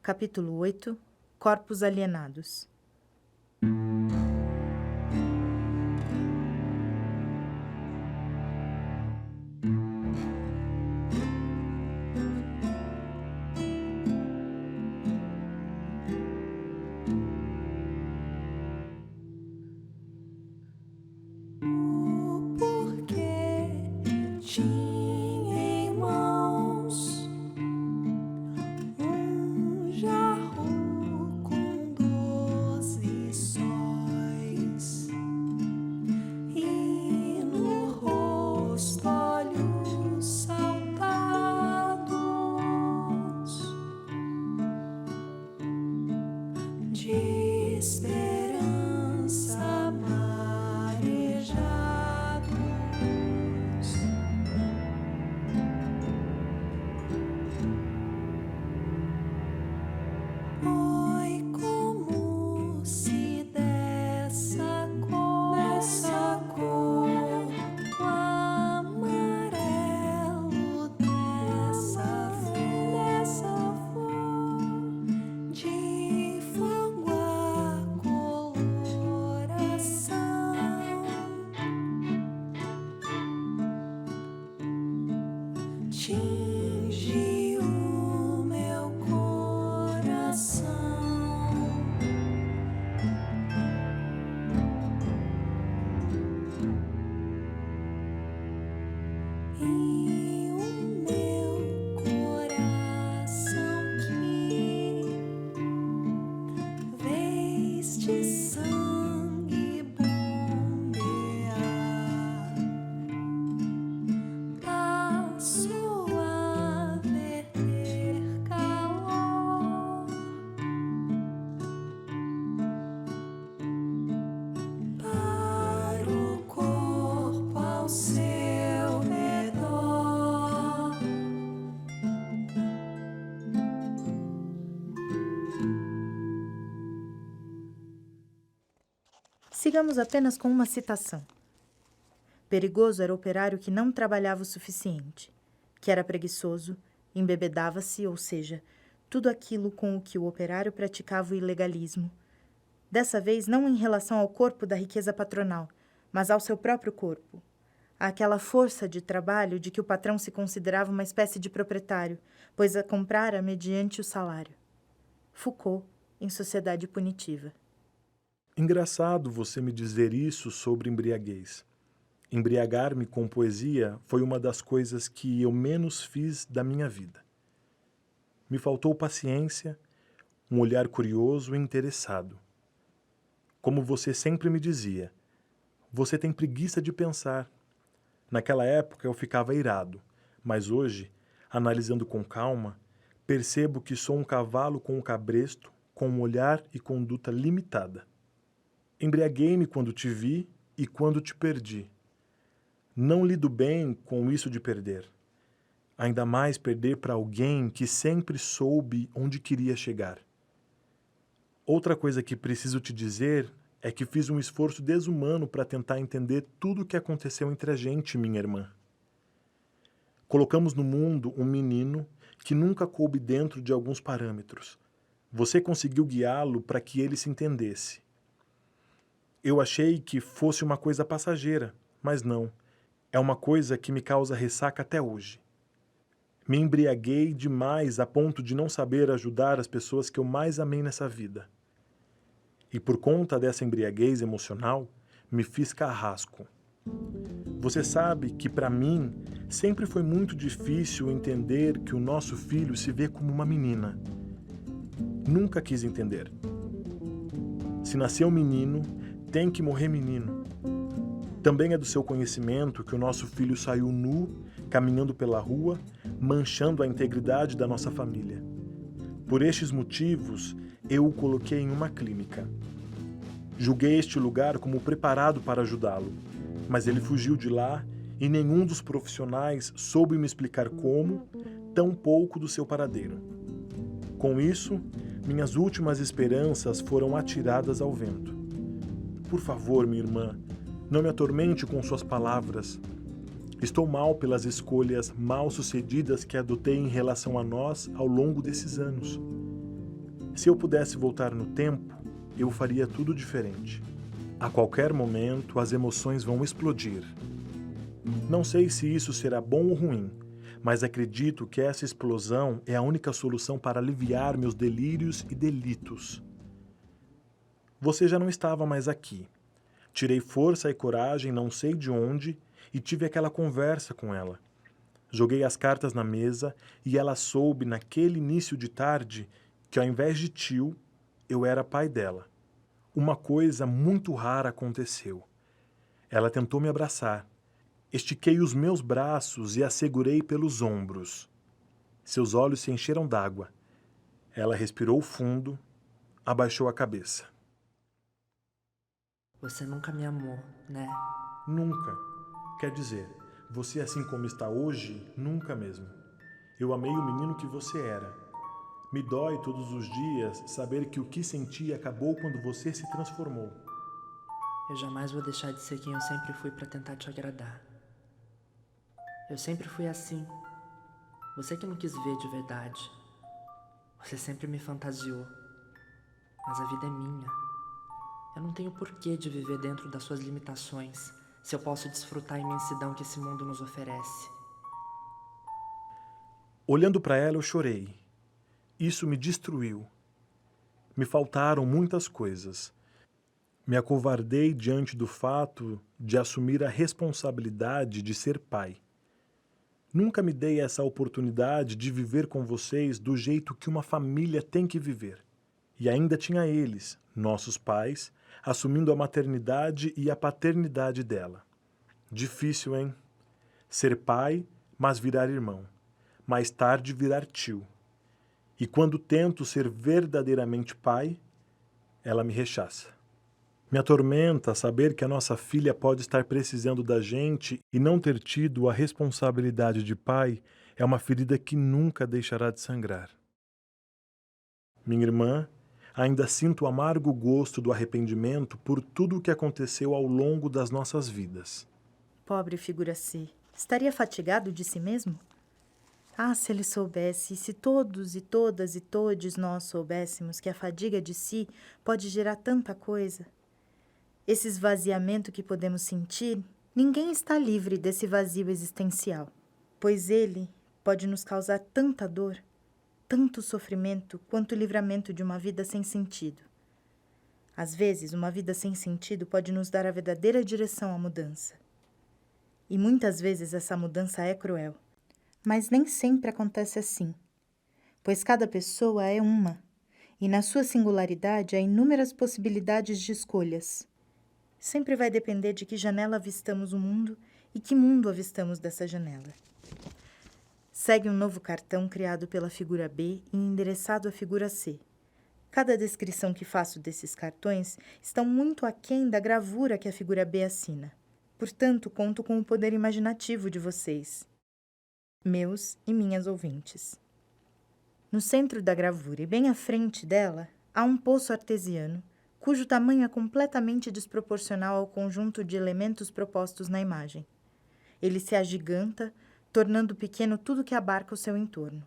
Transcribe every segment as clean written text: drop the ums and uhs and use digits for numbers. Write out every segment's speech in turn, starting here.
Capítulo 8 – Corpos alienados. Tinge o meu coração e o meu coração que vez de sangue bombear passou a verter calor para o corpo ao seu redor. Sigamos apenas com uma citação. Perigoso era o operário que não trabalhava o suficiente, que era preguiçoso, embebedava-se, ou seja, tudo aquilo com o que o operário praticava o ilegalismo. Dessa vez, não em relação ao corpo da riqueza patronal, mas ao seu próprio corpo. Àquela força de trabalho de que o patrão se considerava uma espécie de proprietário, pois a comprara mediante o salário. Foucault, em Sociedade Punitiva. Engraçado você me dizer isso sobre embriaguez. Embriagar-me com poesia foi uma das coisas que eu menos fiz da minha vida. Me faltou paciência, um olhar curioso e interessado. Como você sempre me dizia, você tem preguiça de pensar. Naquela época eu ficava irado, mas hoje, analisando com calma, percebo que sou um cavalo com um cabresto, com um olhar e conduta limitada. Embriaguei-me quando te vi e quando te perdi. Não lido bem com isso de perder. Ainda mais perder para alguém que sempre soube onde queria chegar. Outra coisa que preciso te dizer é que fiz um esforço desumano para tentar entender tudo o que aconteceu entre a gente, minha irmã. Colocamos no mundo um menino que nunca coube dentro de alguns parâmetros. Você conseguiu guiá-lo para que ele se entendesse. Eu achei que fosse uma coisa passageira, mas não. É uma coisa que me causa ressaca até hoje. Me embriaguei demais a ponto de não saber ajudar as pessoas que eu mais amei nessa vida. E por conta dessa embriaguez emocional, me fiz carrasco. Você sabe que para mim sempre foi muito difícil entender que o nosso filho se vê como uma menina. Nunca quis entender. Se nasceu menino, tem que morrer menino. Também é do seu conhecimento que o nosso filho saiu nu, caminhando pela rua, manchando a integridade da nossa família. Por estes motivos, eu o coloquei em uma clínica. Julguei este lugar como preparado para ajudá-lo, mas ele fugiu de lá e nenhum dos profissionais soube me explicar como, tampouco do seu paradeiro. Com isso, minhas últimas esperanças foram atiradas ao vento. Por favor, minha irmã, não me atormente com suas palavras. Estou mal pelas escolhas mal sucedidas que adotei em relação a nós ao longo desses anos. Se eu pudesse voltar no tempo, eu faria tudo diferente. A qualquer momento, as emoções vão explodir. Não sei se isso será bom ou ruim, mas acredito que essa explosão é a única solução para aliviar meus delírios e delitos. Você já não estava mais aqui. Tirei força e coragem, não sei de onde, e tive aquela conversa com ela. Joguei as cartas na mesa e ela soube, naquele início de tarde, que ao invés de tio, eu era pai dela. Uma coisa muito rara aconteceu. Ela tentou me abraçar. Estiquei os meus braços e a segurei pelos ombros. Seus olhos se encheram d'água. Ela respirou fundo, abaixou a cabeça. Você nunca me amou, né? Nunca. Quer dizer, você assim como está hoje, nunca mesmo. Eu amei o menino que você era. Me dói todos os dias saber que o que senti acabou quando você se transformou. Eu jamais vou deixar de ser quem eu sempre fui pra tentar te agradar. Eu sempre fui assim. Você que não quis ver de verdade. Você sempre me fantasiou. Mas a vida é minha. Eu não tenho porquê de viver dentro das suas limitações, se eu posso desfrutar a imensidão que esse mundo nos oferece. Olhando para ela, eu chorei. Isso me destruiu. Me faltaram muitas coisas. Me acovardei diante do fato de assumir a responsabilidade de ser pai. Nunca me dei essa oportunidade de viver com vocês do jeito que uma família tem que viver. E ainda tinha eles, nossos pais, assumindo a maternidade e a paternidade dela. Difícil, hein? Ser pai, mas virar irmão. Mais tarde virar tio. E quando tento ser verdadeiramente pai, ela me rechaça. Me atormenta saber que a nossa filha pode estar precisando da gente e não ter tido a responsabilidade de pai é uma ferida que nunca deixará de sangrar. Minha irmã, ainda sinto o amargo gosto do arrependimento por tudo o que aconteceu ao longo das nossas vidas. Pobre figura C. Estaria fatigado de si mesmo? Ah, se ele soubesse, e se todos e todas e todes nós soubéssemos que a fadiga de si pode gerar tanta coisa. Esse esvaziamento que podemos sentir, ninguém está livre desse vazio existencial, pois ele pode nos causar tanta dor, tanto sofrimento, quanto o livramento de uma vida sem sentido. Às vezes, uma vida sem sentido pode nos dar a verdadeira direção à mudança. E muitas vezes essa mudança é cruel. Mas nem sempre acontece assim, pois cada pessoa é uma, e na sua singularidade há inúmeras possibilidades de escolhas. Sempre vai depender de que janela avistamos o mundo e que mundo avistamos dessa janela. Segue um novo cartão criado pela figura B e endereçado à figura C. Cada descrição que faço desses cartões estão muito aquém da gravura que a figura B assina. Portanto, conto com o poder imaginativo de vocês, meus e minhas ouvintes. No centro da gravura e bem à frente dela, há um poço artesiano, cujo tamanho é completamente desproporcional ao conjunto de elementos propostos na imagem. Ele se agiganta, tornando pequeno tudo que abarca o seu entorno.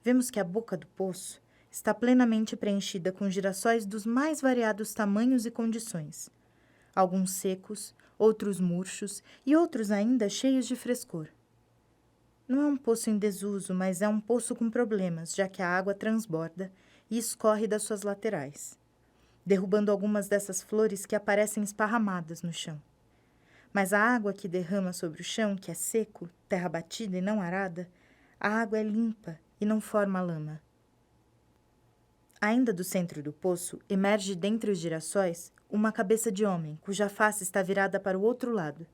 Vemos que a boca do poço está plenamente preenchida com girassóis dos mais variados tamanhos e condições, alguns secos, outros murchos e outros ainda cheios de frescor. Não é um poço em desuso, mas é um poço com problemas, já que a água transborda e escorre das suas laterais, derrubando algumas dessas flores que aparecem esparramadas no chão. Mas a água que derrama sobre o chão, que é seco, terra batida e não arada, a água é limpa e não forma lama. Ainda do centro do poço, emerge dentre os girassóis uma cabeça de homem, cuja face está virada para o outro lado.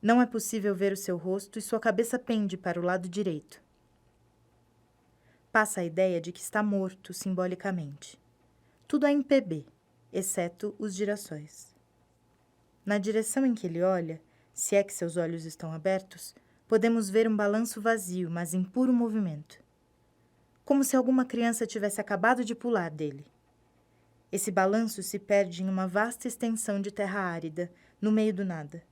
Não é possível ver o seu rosto e sua cabeça pende para o lado direito. Passa a ideia de que está morto, simbolicamente. Tudo é em PB, exceto os girassóis. Na direção em que ele olha, se é que seus olhos estão abertos, podemos ver um balanço vazio, mas em puro movimento. Como se alguma criança tivesse acabado de pular dele. Esse balanço se perde em uma vasta extensão de terra árida, no meio do nada.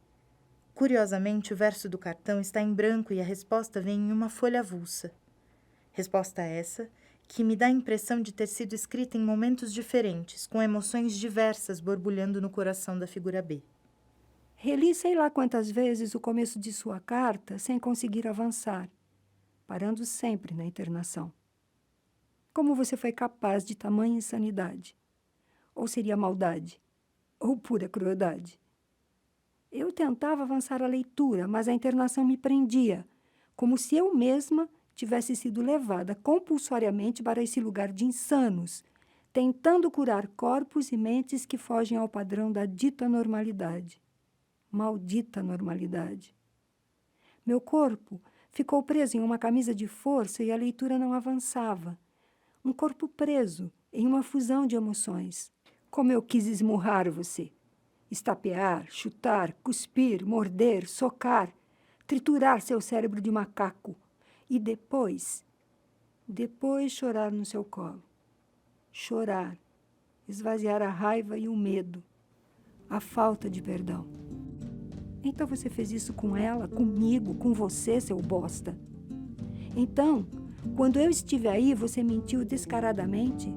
Curiosamente, o verso do cartão está em branco e a resposta vem em uma folha avulsa. Resposta essa que me dá a impressão de ter sido escrita em momentos diferentes, com emoções diversas borbulhando no coração da figura B. Reli sei lá quantas vezes o começo de sua carta sem conseguir avançar, parando sempre na internação. Como você foi capaz de tamanha insanidade? Ou seria maldade? Ou pura crueldade? Eu tentava avançar a leitura, mas a internação me prendia, como se eu mesma tivesse sido levada compulsoriamente para esse lugar de insanos, tentando curar corpos e mentes que fogem ao padrão da dita normalidade. Maldita normalidade. Meu corpo ficou preso em uma camisa de força e a leitura não avançava. Um corpo preso em uma fusão de emoções. Como eu quis esmurrar você. Estapear, chutar, cuspir, morder, socar, triturar seu cérebro de macaco. E depois chorar no seu colo. Chorar, esvaziar a raiva e o medo, a falta de perdão. Então você fez isso com ela, comigo, com você, seu bosta. Então, quando eu estive aí, você mentiu descaradamente?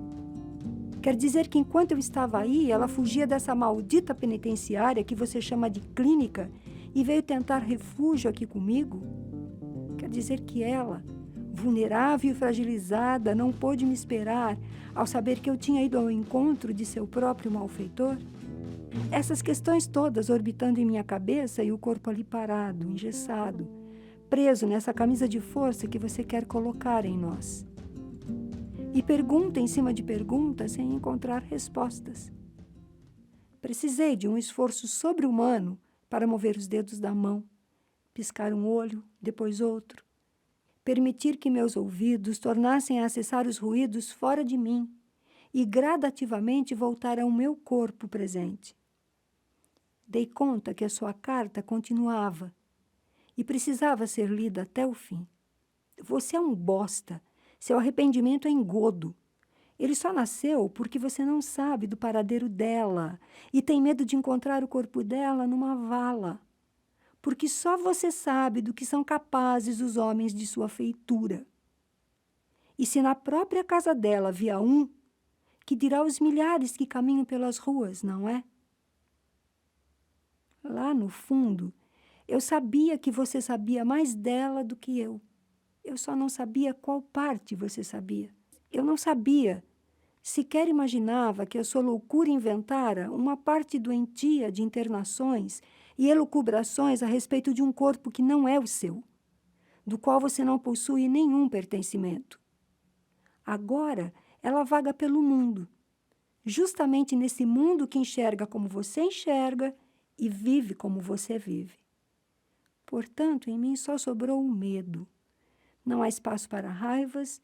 Quer dizer que enquanto eu estava aí, ela fugia dessa maldita penitenciária que você chama de clínica e veio tentar refúgio aqui comigo? Quer dizer que ela, vulnerável e fragilizada, não pôde me esperar ao saber que eu tinha ido ao encontro de seu próprio malfeitor? Essas questões todas orbitando em minha cabeça e o corpo ali parado, engessado, preso nessa camisa de força que você quer colocar em nós. E pergunta em cima de pergunta sem encontrar respostas. Precisei de um esforço sobre-humano para mover os dedos da mão, piscar um olho, depois outro, permitir que meus ouvidos tornassem a acessar os ruídos fora de mim e gradativamente voltar ao meu corpo presente. Dei conta que a sua carta continuava e precisava ser lida até o fim. Você é um bosta. Seu arrependimento é engodo. Ele só nasceu porque você não sabe do paradeiro dela e tem medo de encontrar o corpo dela numa vala. Porque só você sabe do que são capazes os homens de sua feitura. E se na própria casa dela havia um, que dirá os milhares que caminham pelas ruas, não é? Lá no fundo, eu sabia que você sabia mais dela do que eu. Eu só não sabia qual parte você sabia. Eu não sabia, sequer imaginava que a sua loucura inventara uma parte doentia de internações e elucubrações a respeito de um corpo que não é o seu, do qual você não possui nenhum pertencimento. Agora, ela vaga pelo mundo, justamente nesse mundo que enxerga como você enxerga e vive como você vive. Portanto, em mim só sobrou o medo. Não há espaço para raivas,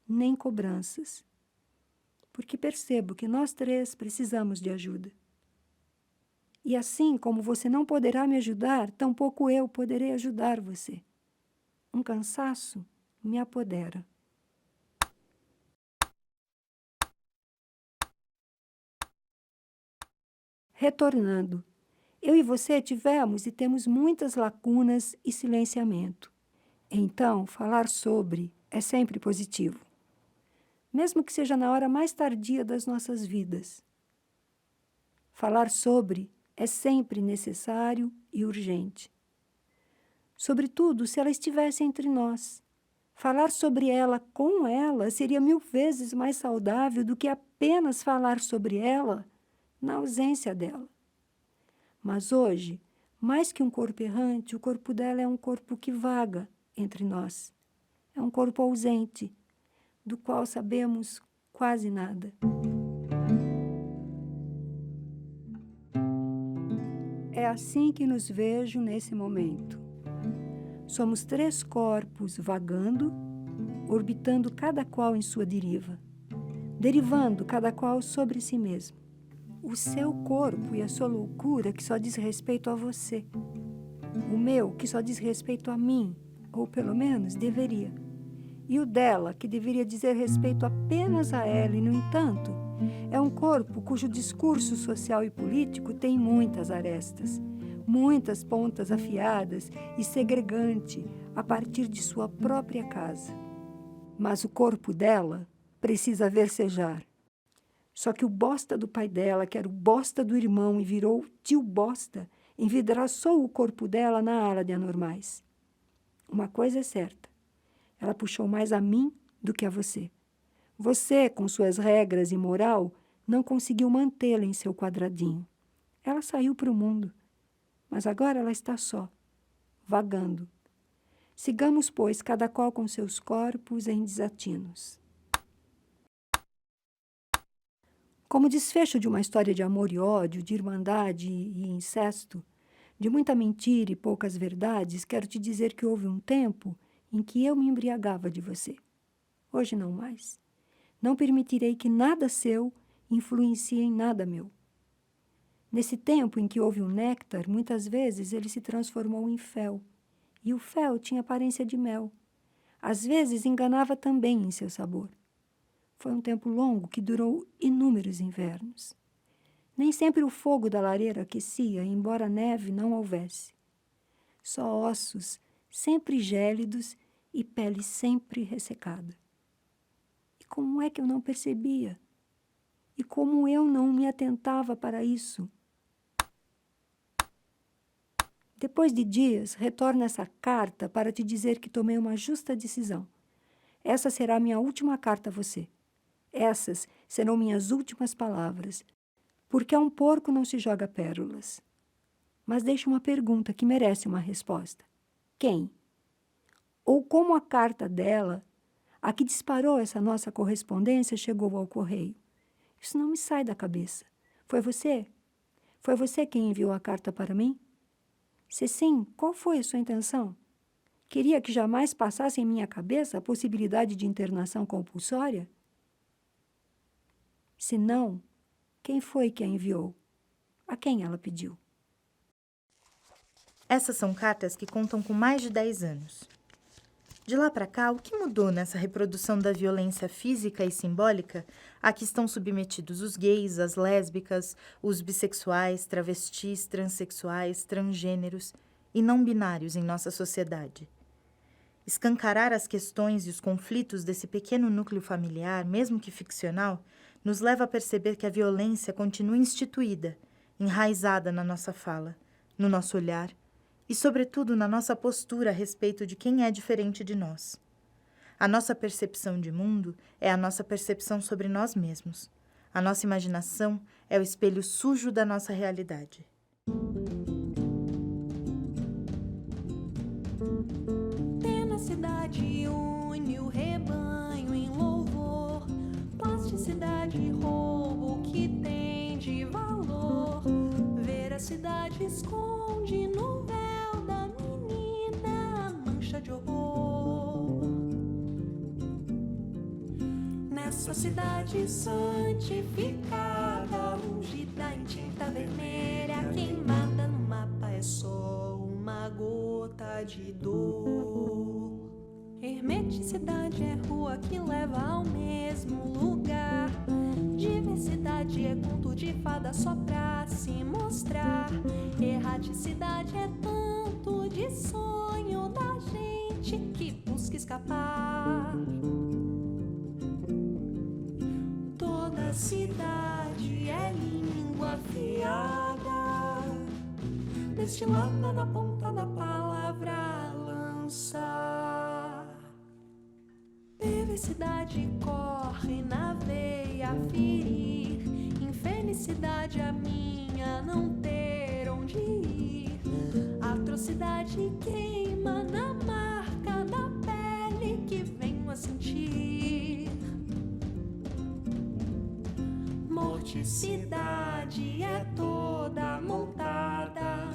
nem cobranças. Porque percebo que nós três precisamos de ajuda. E assim como você não poderá me ajudar, tampouco eu poderei ajudar você. Um cansaço me apodera. Retornando, eu e você tivemos e temos muitas lacunas e silenciamento. Então, falar sobre é sempre positivo, mesmo que seja na hora mais tardia das nossas vidas. Falar sobre é sempre necessário e urgente. Sobretudo se ela estivesse entre nós. Falar sobre ela com ela seria 1000 vezes mais saudável do que apenas falar sobre ela na ausência dela. Mas hoje, mais que um corpo errante, o corpo dela é um corpo que vaga entre nós. É um corpo ausente, do qual sabemos quase nada. É assim que nos vejo nesse momento. Somos 3 corpos vagando, orbitando cada qual em sua deriva, derivando cada qual sobre si mesmo. O seu corpo e a sua loucura que só diz respeito a você. O meu que só diz respeito a mim, ou pelo menos deveria. E o dela, que deveria dizer respeito apenas a ela, e, no entanto, é um corpo cujo discurso social e político tem muitas arestas, muitas pontas afiadas e segregante a partir de sua própria casa. Mas o corpo dela, precisa versejar. Só que o bosta do pai dela, que era o bosta do irmão e virou tio bosta, envidraçou o corpo dela na ala de anormais. Uma coisa é certa, ela puxou mais a mim do que a você. Você, com suas regras e moral, não conseguiu mantê-la em seu quadradinho. Ela saiu para o mundo, mas agora ela está só, vagando. Sigamos, pois, cada qual com seus corpos em desatinos. Como desfecho de uma história de amor e ódio, de irmandade e incesto, de muita mentira e poucas verdades, quero te dizer que houve um tempo em que eu me embriagava de você. Hoje não mais. Não permitirei que nada seu influencie em nada meu. Nesse tempo em que houve um néctar, muitas vezes ele se transformou em fel, e o fel tinha aparência de mel. Às vezes enganava também em seu sabor. Foi um tempo longo que durou inúmeros invernos. Nem sempre o fogo da lareira aquecia, embora neve não houvesse. Só ossos, sempre gélidos e pele sempre ressecada. E como é que eu não percebia? E como eu não me atentava para isso? Depois de dias, retorno essa carta para te dizer que tomei uma justa decisão. Essa será minha última carta a você. Essas serão minhas últimas palavras, porque a um porco não se joga pérolas. Mas deixo uma pergunta que merece uma resposta. Quem? Ou como a carta dela, a que disparou essa nossa correspondência, chegou ao correio? Isso não me sai da cabeça. Foi você? Foi você quem enviou a carta para mim? Se sim, qual foi a sua intenção? Queria que jamais passasse em minha cabeça a possibilidade de internação compulsória? Se não, quem foi que a enviou? A quem ela pediu? Essas são cartas que contam com mais de 10 anos. De lá para cá, o que mudou nessa reprodução da violência física e simbólica a que estão submetidos os gays, as lésbicas, os bissexuais, travestis, transexuais, transgêneros e não binários em nossa sociedade? Escancarar as questões e os conflitos desse pequeno núcleo familiar, mesmo que ficcional, nos leva a perceber que a violência continua instituída, enraizada na nossa fala, no nosso olhar e, sobretudo, na nossa postura a respeito de quem é diferente de nós. A nossa percepção de mundo é a nossa percepção sobre nós mesmos. A nossa imaginação é o espelho sujo da nossa realidade. Tenacidade une o rebanho em louvor, plasticidade rouba o que tem de valor, veracidade esconde no véu da menina a mancha de horror. Nessa cidade santificada, ungida em tinta vermelha, queimada no mapa é só uma gota de dor. Hermeticidade é rua que leva ao mesmo lugar. Diversidade é conto de fada só pra se mostrar. Erraticidade é tanto de sonho da gente que busca escapar. Toda cidade é língua afiada, destilada na ponta da palavra lança. Perversidade corre na veia a ferir, infelicidade a minha não ter onde ir. Atrocidade queima na marca da pele que venho a sentir. Morticidade é toda montada,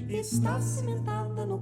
está cimentada no